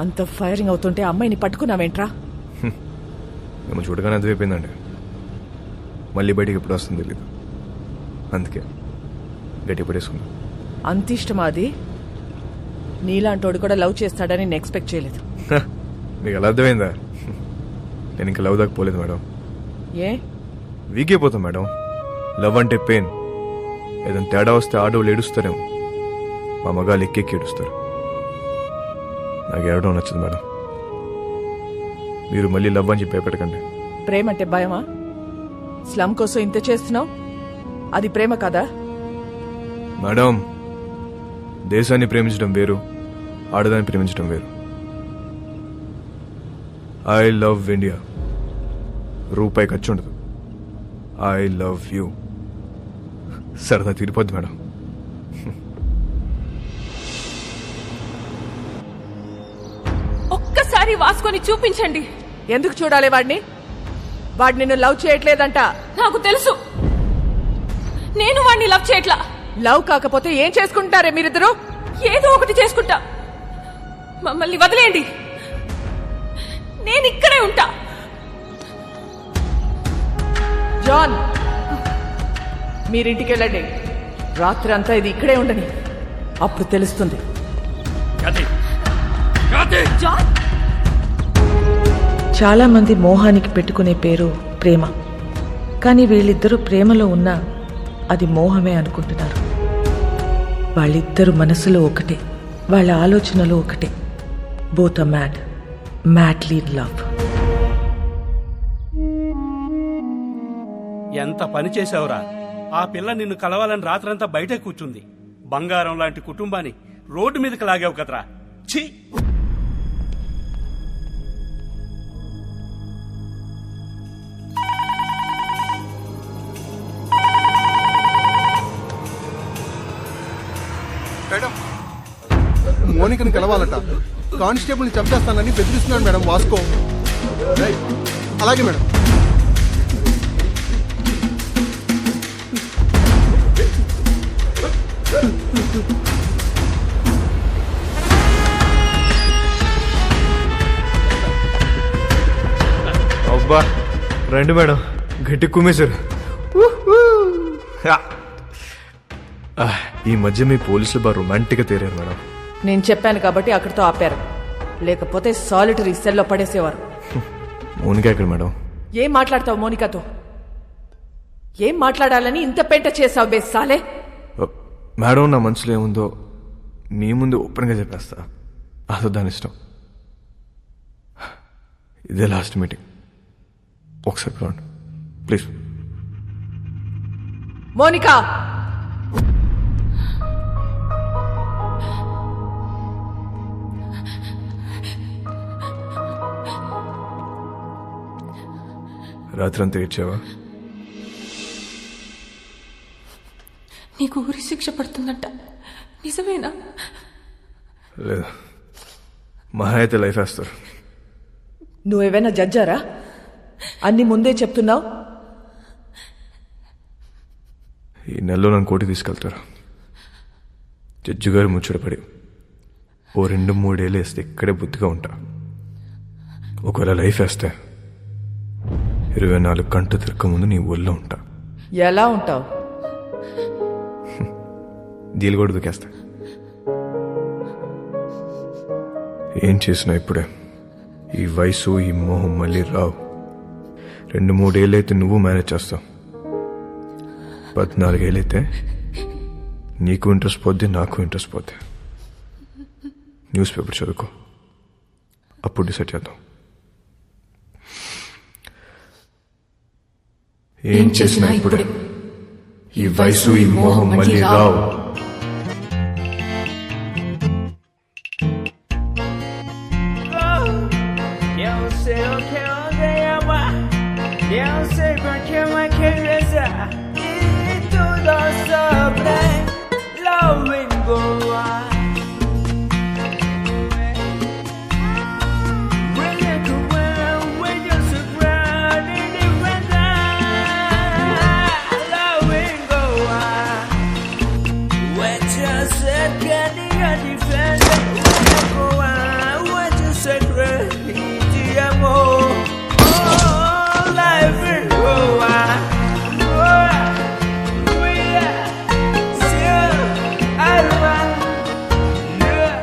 అంత ఫైరింగ్ అవుతుంటే అమ్మాయిని పట్టుకున్నావేంట్రా? మేము చూడగానే అర్థమైపోయిందండి. మళ్ళీ బయటికి ఎప్పుడు వస్తుంది తెలీదు, అందుకే గట్టి పడేసుకున్నా. అంత ఇష్టమా అది? నీలాంటోడు కూడా లవ్ చేస్తాడని నేను ఎక్స్పెక్ట్ చేయలేదు. మీకు ఎలా అర్థమైందా? నేను ఇంకా లవ్ దాకా పోలేదు మేడం. ఏ వీక్ అయిపోతాం మేడం. లవ్ అంటే పెయిన్. ఏదైనా తేడా వస్తే ఆడవాళ్ళు ఏడుస్తారేమో, మా మగాళ్ళు ఎక్కెక్కి ఏడుస్తారు. నాకు ఏడవడం నచ్చదు మేడం. మీరు మళ్ళీ లవ్ అని చెప్పి భయపెట్టకండి. ప్రేమ అంటే భయమా? స్లమ్ కోసం ఇంత చేస్తున్నావు, అది ప్రేమ కదా? మేడం, దేశాన్ని ప్రేమించడం వేరు, ఆడదాన్ని ప్రేమించడం వేరు. I love India. రూపాయి ఖర్చు ఉండదు. I love you. సరదా తీరిపోద్ది మేడం. ఒక్కసారి వాసుకొని చూపించండి. ఎందుకు చూడాలి వాడిని? వాడు నిన్ను లవ్ చేయట్లేదంట. నాకు తెలుసు, నేను వాడిని లవ్ చేయట్లా. లవ్ కాకపోతే ఏం చేసుకుంటారే మీరిద్దరు? ఏదో ఒకటి చేసుకుంటా. మమ్మల్ని వదిలేయండి, నేను ఇక్కడే ఉంటా. జాన్, మీరింటికి వెళ్ళండి. రాత్రి అంతా ఇది ఇక్కడే ఉండని, అప్పుడు తెలుస్తుంది. జాన్, చాలా మంది మోహానికి పెట్టుకునే పేరు ప్రేమ. కానీ వీళ్ళిద్దరూ ప్రేమలో ఉన్నా అది మోహమే అనుకుంటున్నారు. వాళ్ళిద్దరు మనసులో ఒకటే, వాళ్ళ ఆలోచనలు ఒకటే. Both are mad, madly in love. ఎంత పని చేశావురా? ఆ పిల్ల నిన్ను కలవాలని రాత్రంతా బయటే కూర్చుంది. బంగారం లాంటి కుటుంబాన్ని రోడ్డు మీదకి లాగావు కదరా. ఛీ! మేడం, మోనికను కలవాలట. కానిస్టేబుల్ని చంపేస్తానని బెదిరిస్తున్నాడు మేడం వాస్కో. అలాగే మేడం. అబ్బా రండి మేడం, గట్టి కుమ్మేశారు. ఈ మధ్య మీ పోలీసులు బాగా రొమాంటిక్గా తేరారు మేడం. నేను చెప్పాను కాబట్టి అక్కడితో ఆపారు, లేకపోతే సాలిటరీ సెల్లో పడేసేవారు. మోనిక ఎక్కడ మేడం? ఏం మాట్లాడతావు మోనికతో? ఏం మాట్లాడాలని ఇంత పెంట చేసావు బే సాలే? మేడం, నా మనసులో ఏముందో మీ ముందు ఓపెన్గా చెప్పేస్తా. అదో దాని ఇష్టం. ఇదే లాస్ట్ మీటింగ్, ఒకసారి చూడండి ప్లీజ్. మోనికా, రాత్రంతా ఏడ్చావా? నీకు ఊరి శిక్ష పడుతుందంట, నిజమేనా? లేదు, మహా అయితే లైఫ్ వేస్తారు. నువ్వేమైనా జడ్జారా? అన్ని ముందే చెప్తున్నావు. ఈ నెలలో నన్ను కోర్టుకి తీసుకెళ్తారు. జడ్జి గారు ముచ్చటపడి ఓ 2-3 ఏళ్ళు వేస్తే ఇక్కడే బుద్ధిగా ఉంటా. ఒకవేళ లైఫ్ వేస్తే 24 గంటలు తిరగక ముందు నీ ఊళ్ళో ఉంటా. ఎలా ఉంటావు? దీలు కూడా దుకేస్తా. ఏం చేసినా ఇప్పుడే. ఈ వయసు, ఈ మోహం మళ్ళీ రావు. 2-3 ఏళ్ళైతే నువ్వు మేనేజ్ చేస్తావు. 14 ఏళ్ళైతే నీకు ఇంట్రెస్ట్ పోద్ది, నాకు ఇంట్రెస్ట్ పోద్ది. న్యూస్ పేపర్ చదువుకో, అప్పుడు డిసైడ్ చేద్దాం. ఏం చేసినా ఇప్పుడే. ఈ వయసు, ఈ మోహం మళ్ళీ రావు.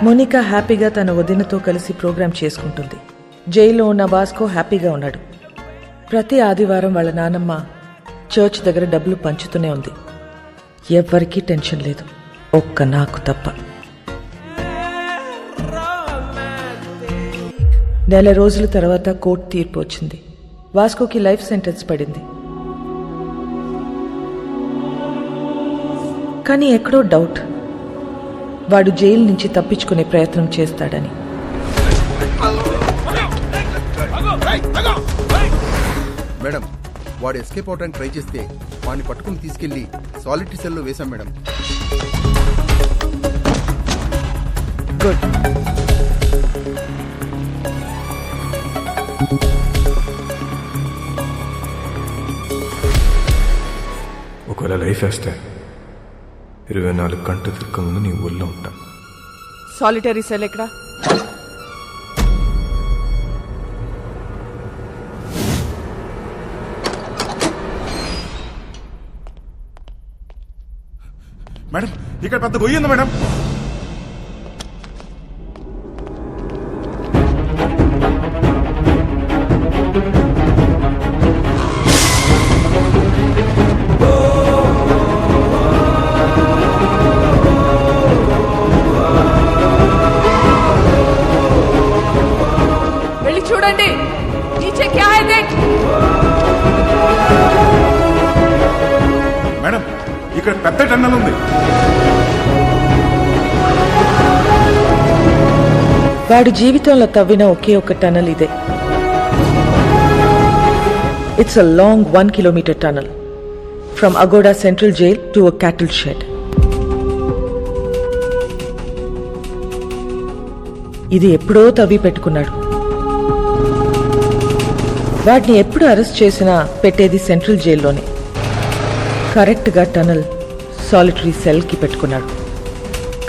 మోనికా హ్యాపీగా తన వదినతో కలిసి ప్రోగ్రాం చేసుకుంటుంది. జైల్లో ఉన్న వాస్కో హ్యాపీగా ఉన్నాడు. ప్రతి ఆదివారం వాళ్ళ నానమ్మ చర్చ్ దగ్గర డబ్బులు పంచుతూనే ఉంది. ఎవ్వరికీ టెన్షన్ లేదు, ఒక్క నాకు తప్ప. నెల రోజుల తర్వాత కోర్టు తీర్పు వచ్చింది. వాస్కోకి లైఫ్ సెంటెన్స్ పడింది. కానీ ఎక్కడో డౌట్, వాడు జైలు నుంచి తప్పించుకునే ప్రయత్నం చేస్తాడని. మేడం, వాడు ఎస్కేప్ అవడానికి ట్రై చేస్తే వాడిని పట్టుకుని తీసుకెళ్లి సాలిటరీ సెల్లో వేశాం మేడం. గుడ్. ఒకవేళ లైఫ్ వేస్తే 24 గంటలు తిరగకుండా నీ ఊళ్ళో ఉంటా. సాలిటరీ సెల్ ఎక్కడా? మేడం, ఇక్కడ పెద్ద గొయ్యి ఉంది మేడం. వెళ్ళి చూడండి. నీచే క్యా హై దేఖ్. మేడం, ఇక్కడ పెద్ద టన్నల్ ఉంది. వాడు జీవితంలో తవ్విన ఒకే ఒక టనల్ ఇదే. It's a long 1 kilometer tunnel from Aguada central jail to a cattle shed. ఇది ఎప్పుడో తవ్వి పెట్టుకున్నాడు. వాటిని ఎప్పుడు అరెస్ట్ చేసినా పెట్టేది సెంట్రల్ జైల్లోనే. కరెక్ట్గా టనల్ సాలిటరీ సెల్కి పెట్టుకున్నాడు.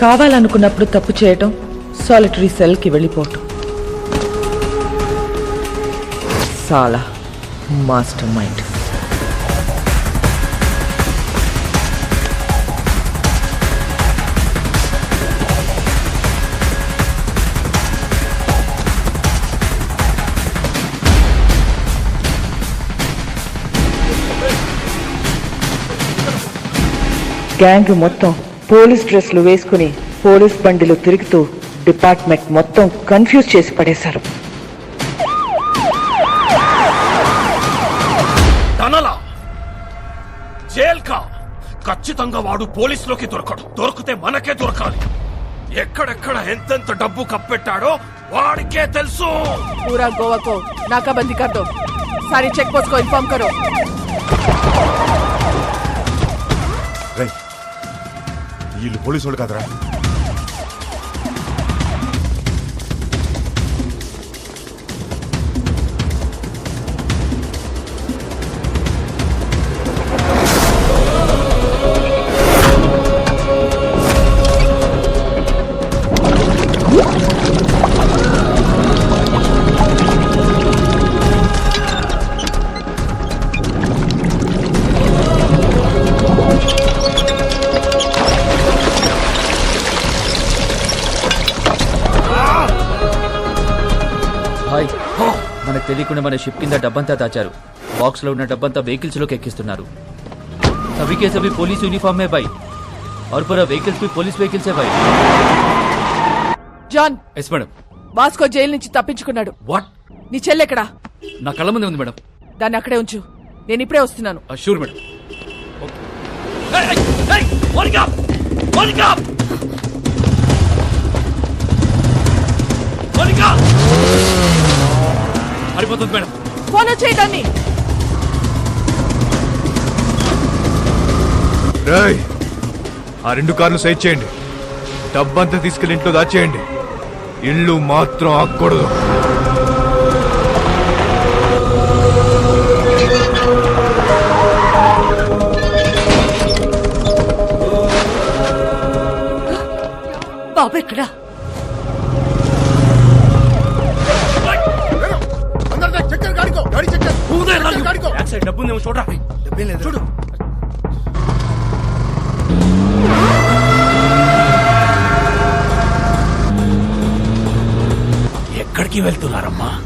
కావాలనుకున్నప్పుడు తప్పు చేయటం, సాలిటరీ సెల్కి వెళ్ళిపోవటం. సాలా మాస్టర్ మైండ్. గ్యాంగ్ మొత్తం పోలీస్ డ్రెస్లు వేసుకుని పోలీస్ బండిలో తిరుగుతూ డిపార్ట్మెంట్ మొత్తం కన్ఫ్యూజ్ చేసి పడేశారు. టనలా జైల్కా ఖచ్చితంగా వాడు పోలీసులోకి దొరకడు. దొరికితే మనకే దొరకాలి. ఎక్కడెక్కడ ఎంతెంత డబ్బు కప్పెట్టాడో వాడికే తెలుసు. पूरा गोवा को नाकाबंदी कर दो. सारी चेक पोस्ट को इन्फॉर्म करो. రేయ్, వీళ్ళు పోలీసు వాళ్ళు కాదురా. హాయ్, మనకు తెలియకుండా మన షిప్ కింద డబ్బంతా దాచారు. బాక్స్ లో ఉన్న డబ్బంతా వెహికల్స్ లోకి ఎక్కిస్తున్నారు. सभी के सभी पुलिस यूनिफॉर्म में भाई, और पूरा व्हीकल्स भी पुलिस व्हीकल्स है भाई. John, yes madam. Vasco jail నుంచి తప్పించుకున్నాడు. వాట్? నీ చెల్లెక్కడా? నా కళ్ళ ముందే ఉంది మేడం. దాన్ని అక్కడే ఉంచు, నేను ఇప్పుడే వస్తున్నాను. Sure madam. పడిపోతుంది మేడం. ఫోన్ వచ్చేయడాన్ని. రేయ్, ఆ 2 కార్లు సైడ్ చేయండి. డబ్బంతా తీసుకెళ్లి ఇంట్లో దాచేయండి. ఇల్లు మాత్రం ఆగకూడదు. బాబు ఎక్కడా? డబ్బు ఉందేమో చూడరా. డబ్బేం లేదు. చూడు. ఎక్కడికి వెళ్తున్నారమ్మా?